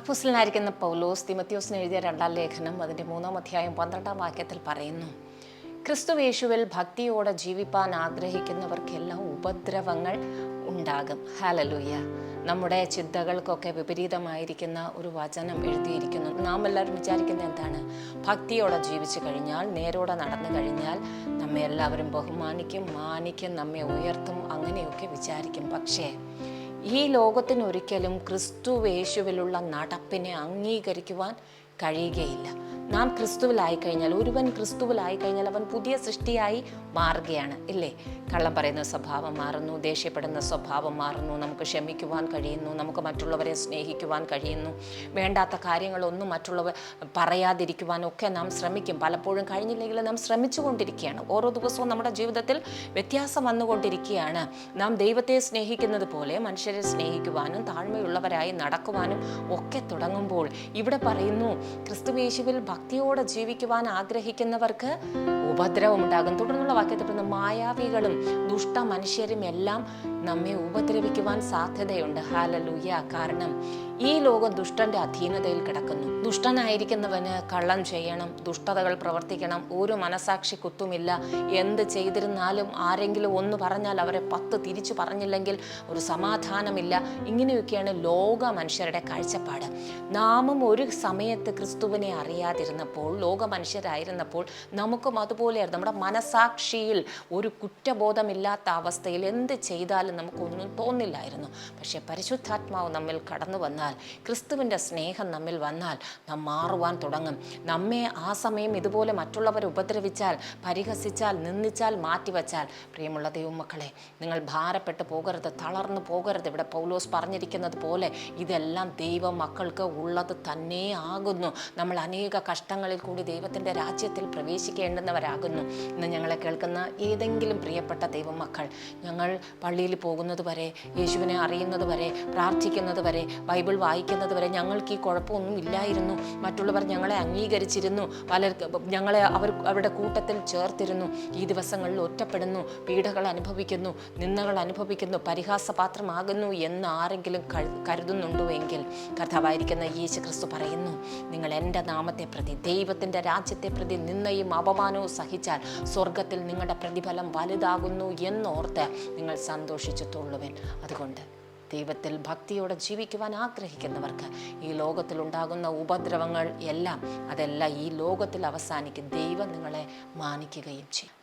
അപ്പോസ്തലനായിരിക്കുന്ന പൗലോസ് തിമോഥെയോസിന് എഴുതിയ 2-ാം ലേഖനം അതിൻ്റെ 3-ാം അധ്യായം 12-ാം വാക്യത്തിൽ പറയുന്നു, ക്രിസ്തുയേശുവിൽ ഭക്തിയോടെ ജീവിപ്പാൻ ആഗ്രഹിക്കുന്നവർക്കെല്ലാം ഉപദ്രവങ്ങൾ ഉണ്ടാകും. ഹല്ലേലൂയ. നമ്മുടെ ചിന്തകൾക്കൊക്കെ വിപരീതമായിരിക്കുന്ന ഒരു വചനം എഴുതിയിരിക്കുന്നു. നാം എല്ലാവരും വിചാരിക്കുന്നത് എന്താണ്? ഭക്തിയോടെ ജീവിച്ചു കഴിഞ്ഞാൽ, നേരോടെ നടന്നു കഴിഞ്ഞാൽ നമ്മെ എല്ലാവരും ബഹുമാനിക്കും, മാനിക്കും, നമ്മെ ഉയർത്തും, അങ്ങനെയൊക്കെ വിചാരിക്കും. പക്ഷേ ഈ ലോകത്തിനൊരിക്കലും ക്രിസ്തുയേശുവിലുള്ള നടപ്പിനെ അംഗീകരിക്കുവാൻ കഴിയുകയില്ല. നാം ക്രിസ്തുവിലായി കഴിഞ്ഞാൽ, ഒരുവൻ ക്രിസ്തുവിലായി കഴിഞ്ഞാൽ അവൻ പുതിയ സൃഷ്ടിയായി മാറുകയാണ്, ഇല്ലേ? കള്ളം പറയുന്ന സ്വഭാവം മാറുന്നു, ദേഷ്യപ്പെടുന്ന സ്വഭാവം മാറുന്നു, നമുക്ക് ക്ഷമിക്കുവാൻ കഴിയുന്നു, നമുക്ക് മറ്റുള്ളവരെ സ്നേഹിക്കുവാൻ കഴിയുന്നു, വേണ്ടാത്ത കാര്യങ്ങളൊന്നും മറ്റുള്ളവർ പറയാതിരിക്കുവാനൊക്കെ നാം ശ്രമിക്കും. പലപ്പോഴും കഴിഞ്ഞില്ലെങ്കിൽ നാം ശ്രമിച്ചുകൊണ്ടിരിക്കുകയാണ്. ഓരോ ദിവസവും നമ്മുടെ ജീവിതത്തിൽ വ്യത്യാസം വന്നുകൊണ്ടിരിക്കുകയാണ്. നാം ദൈവത്തെ സ്നേഹിക്കുന്നത് പോലെ മനുഷ്യരെ സ്നേഹിക്കുവാനും താഴ്മയുള്ളവരായി നടക്കുവാനും ഒക്കെ തുടങ്ങുമ്പോൾ ഇവിടെ പറയുന്നു, ക്രിസ്തുയേശുവിൽ ഭക്തിയോടെ ജീവിക്കുവാൻ ആഗ്രഹിക്കുന്നവർക്ക് ഉപദ്രവമുണ്ടാകും. തുടർന്നുള്ള വാക്യത്തിൽ മായാവികളും ദുഷ്ട മനുഷ്യരും എല്ലാം നമ്മെ ഉപദ്രവിക്കുവാൻ സാധ്യതയുണ്ട്. ഹല്ലേലൂയ. കാരണം ഈ ലോകം ദുഷ്ടന്റെ അധീനതയിൽ കിടക്കുന്നു. ദുഷ്ടനായിരിക്കുന്നവന് കള്ളം ചെയ്യണം, ദുഷ്ടതകൾ പ്രവർത്തിക്കണം, ഒരു മനസാക്ഷി കുത്തുമില്ല. എന്ത് ചെയ്തിരുന്നാലും ആരെങ്കിലും ഒന്ന് പറഞ്ഞാൽ അവരെ 10 തിരിച്ചു പറഞ്ഞില്ലെങ്കിൽ ഒരു സമാധാനമില്ല. ഇങ്ങനെയൊക്കെയാണ് ലോക മനുഷ്യരുടെ കാഴ്ചപ്പാട്. നാമും ഒരു സമയത്ത് ക്രിസ്തുവിനെ അറിയാതിരുന്നപ്പോൾ, ലോക മനുഷ്യരായിരുന്നപ്പോൾ നമുക്കും അതുപോലെയായിരുന്നു. നമ്മുടെ മനസാക്ഷിയിൽ ഒരു കുറ്റബോധമില്ലാത്ത അവസ്ഥയിൽ എന്ത് ചെയ്താലും നമുക്കൊന്നും തോന്നില്ലായിരുന്നു. പക്ഷേ പരിശുദ്ധാത്മാവ് നമ്മിൽ കടന്നു വന്നാൽ, ക്രിസ്തുവിൻ്റെ സ്നേഹം നമ്മിൽ വന്നാൽ നാം മാറുവാൻ തുടങ്ങും. നമ്മെ ആ സമയം ഇതുപോലെ മറ്റുള്ളവർ ഉപദ്രവിച്ചാൽ, പരിഹസിച്ചാൽ, നിന്ദിച്ചാൽ, മാറ്റിവെച്ചാൽ, പ്രിയമുള്ള ദൈവമക്കളെ, നിങ്ങൾ ഭാരപ്പെട്ട് പോകരുത്, തളർന്നു പോകരുത്. ഇവിടെ പൗലോസ് പറഞ്ഞിരിക്കുന്നത് പോലെ ഇതെല്ലാം ദൈവ മക്കൾക്ക് ഉള്ളത് തന്നെ ആകുന്നു. നമ്മൾ അനേക കഷ്ടങ്ങളിൽ കൂടി ദൈവത്തിൻ്റെ രാജ്യത്തിൽ പ്രവേശിക്കേണ്ടുന്നവരാകുന്നു. ഇന്ന് ഞങ്ങളെ കേൾക്കുന്ന ഏതെങ്കിലും പ്രിയപ്പെട്ട ദൈവമക്കൾ, ഞങ്ങൾ പള്ളിയിൽ പോകുന്നത് വരെ, യേശുവിനെ അറിയുന്നത് വരെ, പ്രാർത്ഥിക്കുന്നത് വരെ, ബൈബിൾ വായിക്കുന്നത് വരെ ഞങ്ങൾക്ക് ഈ കുഴപ്പമൊന്നും ഇല്ലായിരുന്നു. മറ്റുള്ളവർ ഞങ്ങളെ അംഗീകരിച്ചിരുന്നു, ഞങ്ങളെ അവരുടെ കൂട്ടത്തിൽ ചേർത്തിരുന്നു. ഈ ദിവസങ്ങളിൽ ഒറ്റപ്പെടുന്നു, പീഡകൾ അനുഭവിക്കുന്നു, നിന്ദകൾ അനുഭവിക്കുന്നു, പരിഹാസപാത്രമാകുന്നു എന്ന് ആരെങ്കിലും കരുതുന്നുണ്ടോ എങ്കിൽ കർത്താവായിരിക്കുന്ന യേശു ക്രിസ്തു പറയുന്നു, നിങ്ങൾ എൻ്റെ നാമത്തെ പ്രതി, ദൈവത്തിൻ്റെ രാജ്യത്തെ പ്രതി നിന്ദയും അപമാനവും സഹിച്ചാൽ സ്വർഗത്തിൽ നിങ്ങളുടെ പ്രതിഫലം വലുതാകുന്നു എന്നോർത്ത് നിങ്ങൾ സന്തോഷിച്ചു തൊള്ളുവിൻ. അതുകൊണ്ട് ദൈവത്തിൽ ഭക്തിയോടെ ജീവിക്കുവാൻ ആഗ്രഹിക്കുന്നവർക്ക് ഈ ലോകത്തിലുണ്ടാകുന്ന ഉപദ്രവങ്ങൾ എല്ലാം, അതെല്ലാം ഈ ലോകത്തിൽ അവസാനിക്കും. ദൈവം നിങ്ങളെ മാനിക്കുകയും ചെയ്യും.